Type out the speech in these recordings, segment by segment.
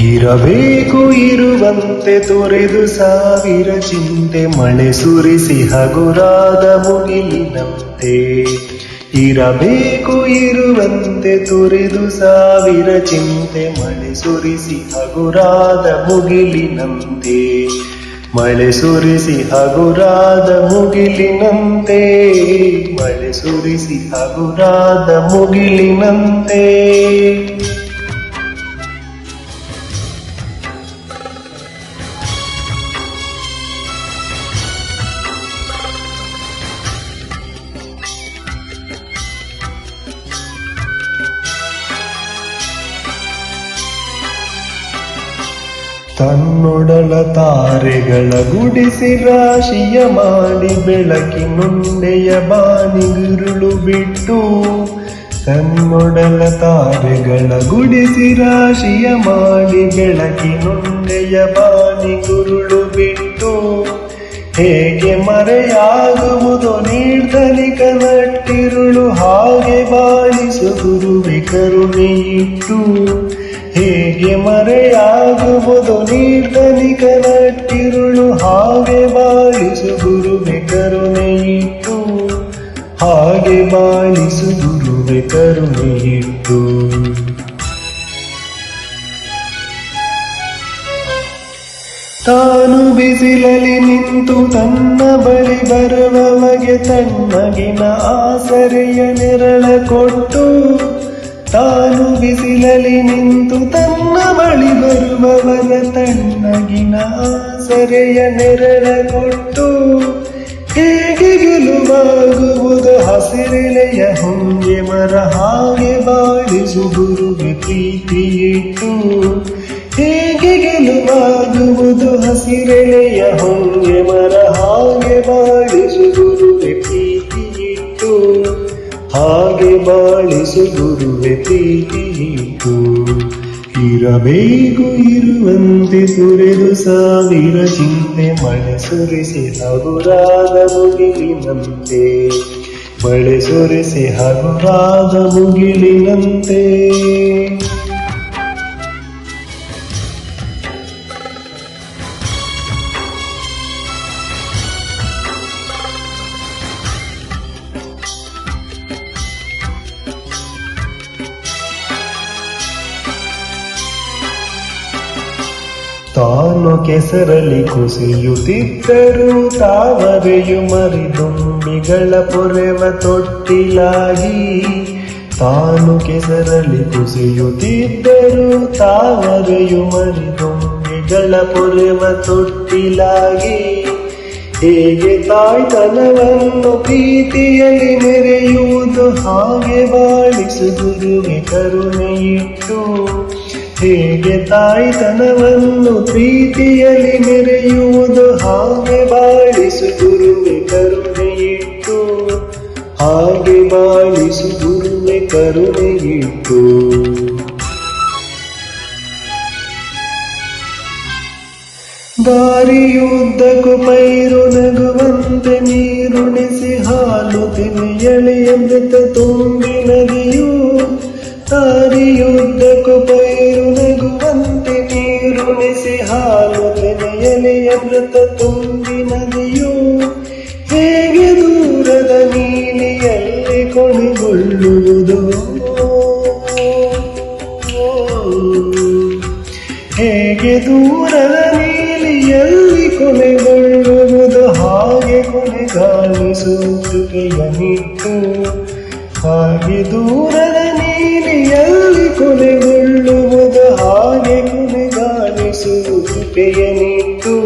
ಇರಬೇಕು ಇರುವಂತೆ ತೊರೆದು ಸಾವಿರ ಚಿಂತೆ ಮಳೆ ಸುರಿಸಿ ಹಗುರಾದ ಮುಗಿಲಿನಂತೆ. ಇರಬೇಕು ಇರುವಂತೆ ತೊರೆದು ಸಾವಿರ ಚಿಂತೆ ಮಳೆ ಸುರಿಸಿ ಹಗುರಾದ ಮುಗಿಲಿನಂತೆ. ಮಳೆ ಸುರಿಸಿ ಹಗುರಾದ ಮುಗಿಲಿನಂತೆ. ಮಳೆ ಸುರಿಸಿ ಹಗುರಾದ ಮುಗಿಲಿನಂತೆ. ತನ್ನೊಡಲ ತಾರೆಗಳ ಗುಡಿಸಿ ರಾಶಿಯ ಮಾಡಿ ಬೆಳಕಿನುಂಡೆಯ ಬಾನಿಗುರುಳು ಬಿಟ್ಟು. ತನ್ನೊಡಲ ತಾರೆಗಳ ಗುಡಿಸಿ ರಾಶಿಯ ಮಾಡಿ ಬೆಳಕಿನುಂಡೆಯ ಬಾನಿಗುರುಳು ಬಿಟ್ಟು. ಹೇಗೆ ಮರೆಯಾಗುವುದು ನಿರ್ಧನಿಕ ನಟ್ಟಿರುಳು, ಹಾಗೆ ಬಾಳಿಸು ಗುರುವೆ ಕರುಣೆಯಿಟ್ಟು. ಹೇಗೆ ಮರೆಯಾಗುವುದು ನಿರ್ಧನಿಕ ನಟ್ಟಿರುಳು, ಹಾಗೆ ಬಾಳಿಸು ಗುರುವೆ ಕರುಣೆಯಿಟ್ಟು. ಹಾಗೆ ಬಾಳಿಸು ಗುರುವೆ ಕರುಣೆಯಿಟ್ಟು. ತಾನು ಬಿಸಿಲಲ್ಲಿ ನಿಂತು ತನ್ನ ಬಳಿ ಬರುವವಗೆ ತಣ್ಣಗಿನ ಆಸರೆಯ ನೆರಳ ಕೊಟ್ಟು. ತಾನು ಬಿಸಿಲಲ್ಲಿ ನಿಂತು ತನ್ನ ಬಳಿ ಬರುವವರ ತಣ್ಣಗಿನ ಆಸರೆಯ ನೆರಳ ಕೊಟ್ಟು. ಹೇಗೆ ಗೆಲುವಾಗುವುದು ಹಸಿರೆಲೆಯ ಹೊಂಗೆ ಮರ, ಹಾಗೆ ಬಾಳಿಸು ಗುರುವೆ ಪ್ರೀತಿಯಿಟ್ಟು. ಹೇಗೆ ಗೆಲುವಾಗುವುದು ಹಸಿರೆಲೆಯ ಹೊಂಗೆ ಮರ, ಹಾಗೆ ಬಾಳಿಸು ಗುರುವೆ ಪ್ರೀತಿಯಿಟ್ಟು. ಹಾಗೆ ಬಾಳಿಸು ಗುರುವೆ ಪ್ರೀತಿಯಿಟ್ಟು. ಇರಬೇಕು ಇರುವಂತೆ ತೊರೆದು ಸಾವಿರ ಚಿಂತೆ ಮಳೆ ಸುರಿಸಿ ಹಗುರಾದ ಮುಗಿಲಿನಂತೆ. ಮಳೆ ಸುರಿಸಿ ಹಗುರಾದ ಮುಗಿಲಿನಂತೆ. ತಾನು ಕೆಸರಲ್ಲಿ ಕುಸಿಯುತ್ತಿದ್ದರೂ ತಾವರೆಯು ಮರಿದುಂಬಿಗಳ ಪೊರೆವ ತೊಟ್ಟಿಲಾಗಿ. ತಾನು ಕೆಸರಲ್ಲಿ ಕುಸಿಯುತ್ತಿದ್ದರೂ ತಾವರೆಯು ಮರಿದುಂಬಿಗಳ ಪೊರೆವ ತೊಟ್ಟಿಲಾಗಿ. ಹೇಗೆ ತಾಯ್ತನವನ್ನು ಪ್ರೀತಿಯಲ್ಲಿ ಮೆರೆಯುವುದು, ಹಾಗೆ ಬಾಳಿಸು ಗುರುವೆ ಕರುಣೆಯಿಟ್ಟು. ಹೇಗೆ ತಾಯ್ತನವನ್ನು ಪ್ರೀತಿಯಲ್ಲಿ ಮೆರೆಯುವುದು, ಹಾಗೆ ಬಾಳಿಸು ಗುರುವೆ ಕರುಣೆಯಿಟ್ಟು. ಹಾಗೆ ಬಾಳಿಸು ಗುರುವೆ ಕರುಣೆಯಿಟ್ಟು. ದಾರಿಯುದ್ದಕ್ಕೂ ಪೈರು ನಗುವಂತೆ ನೀರುಣಿಸಿ ಹಾಲು ತಿನ್ನಿಯಳೆ ಅಮೃತ ತುಂಬಿ ನದಿಯು. ದಾರಿಯುದ್ದಕ್ಕೂ ಪೈರು ನಗುವಂತೆ ನೀರುಣಿಸಿ ಹಾಲು ತೆನೆಯಲೆ ಅಮೃತ ತುಂಬಿ ನದಿಯು. ಹೇಗೆ ದೂರದ ನೀಲಿಯಲ್ಲಿ ಕೊನೆಗೊಳ್ಳುವುದು, ಹೇಗೆ ದೂರದ ನೀಲಿಯಲ್ಲಿ ಕೊನೆಗೊಳ್ಳುವುದು, ಹಾಗೆ ಕೊನೆಗಾಣಿಸು ಕೃಪೆಯನಿಟ್ಟು. ಹಾಗೆ ದೂರದ ನೀಲಿಯಲ್ಲಿ ಕೊನೆಗೊಳ್ಳುವುದು, ಹಾಗೆ ಕೊನೆಗಾಣಿಸು ಕೃಪೆಯನಿಟ್ಟು.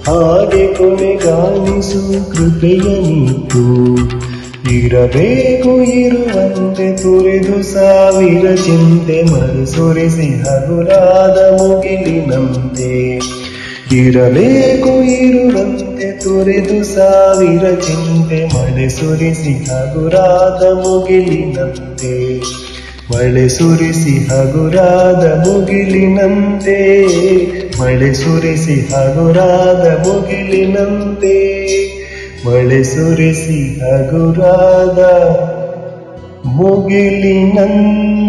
ಹಾಗೆ ಕೊನೆಗಾಣಿಸು ಕೃಪೆಯನಿಟ್ಟು. ಇರಬೇಕು ಇರುವಂತೆ ತೊರೆದು ಸಾವಿರ ಚಿಂತೆ ಮಳೆ ಸುರಿಸಿ ಹಗುರಾದ ಮುಗಿಲಿನಂತೆ. ಇರಬೇಕು ಇರುವಂತೆ ತೊರೆದು ಸಾವಿರ ಚಿಂತೆ ಮಳೆ ಸುರಿಸಿ ಹಗುರಾದ ಮುಗಿಲಿನಂತೆ. ಮಳೆ ಸುರಿಸಿ ಹಗುರಾದ ಮುಗಿಲಿನಂತೆ. ಮಳೆ ಸುರಿಸಿ ಹಗುರಾದ ಮುಗಿಲಿನಂತೆ. ಮಳೆ ಸುರಿಸಿ ಹಗುರಾದ ಮುಗಿಲಿನಂತೆ.